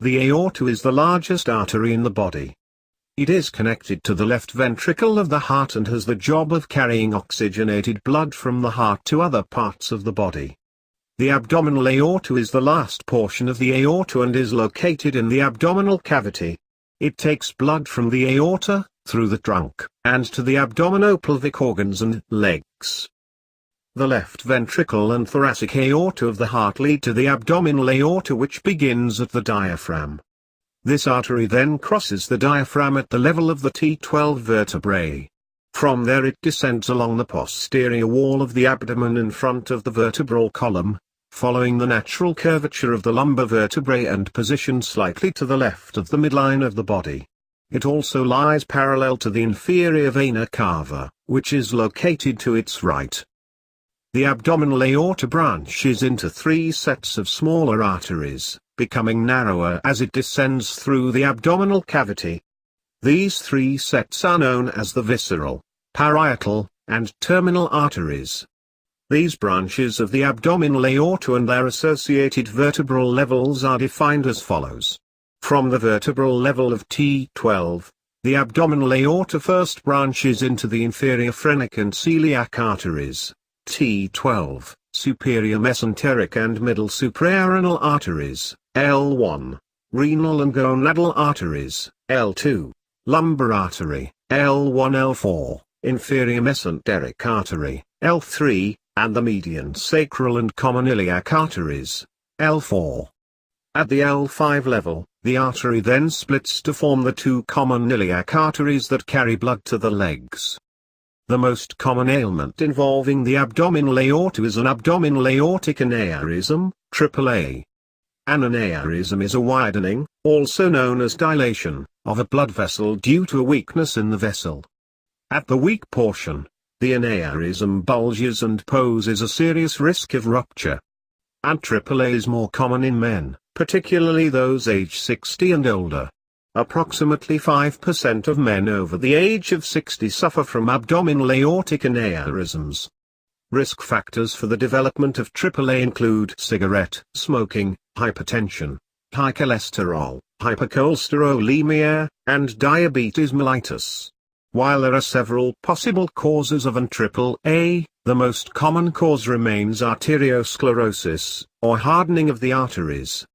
The aorta is the largest artery in the body. It is connected to the left ventricle of the heart and has the job of carrying oxygenated blood from the heart to other parts of the body. The abdominal aorta is the last portion of the aorta and is located in the abdominal cavity. It takes blood from the aorta, through the trunk, and to the abdominopelvic organs and legs. The left ventricle and thoracic aorta of the heart lead to the abdominal aorta, which begins at the diaphragm. This artery then crosses the diaphragm at the level of the T12 vertebrae. From there it descends along the posterior wall of the abdomen in front of the vertebral column, following the natural curvature of the lumbar vertebrae and positioned slightly to the left of the midline of the body. It also lies parallel to the inferior vena cava, which is located to its right. The abdominal aorta branches into three sets of smaller arteries, becoming narrower as it descends through the abdominal cavity. These three sets are known as the visceral, parietal, and terminal arteries. These branches of the abdominal aorta and their associated vertebral levels are defined as follows. From the vertebral level of T12, the abdominal aorta first branches into the inferior phrenic and celiac arteries, T12, superior mesenteric and middle suprarenal arteries, L1, renal and gonadal arteries, L2, lumbar artery, L1-L4, inferior mesenteric artery, L3, and the median sacral and common iliac arteries, L4. At the L5 level, the artery then splits to form the two common iliac arteries that carry blood to the legs. The most common ailment involving the abdominal aorta is an abdominal aortic aneurysm, AAA. An aneurysm is a widening, also known as dilation, of a blood vessel due to a weakness in the vessel. At the weak portion, the aneurysm bulges and poses a serious risk of rupture. And AAA is more common in men, particularly those aged 60 and older. Approximately 5% of men over the age of 60 suffer from abdominal aortic aneurysms. Risk factors for the development of AAA include cigarette smoking, hypertension, high cholesterol, hypercholesterolemia, and diabetes mellitus. While there are several possible causes of an AAA, the most common cause remains arteriosclerosis, or hardening of the arteries,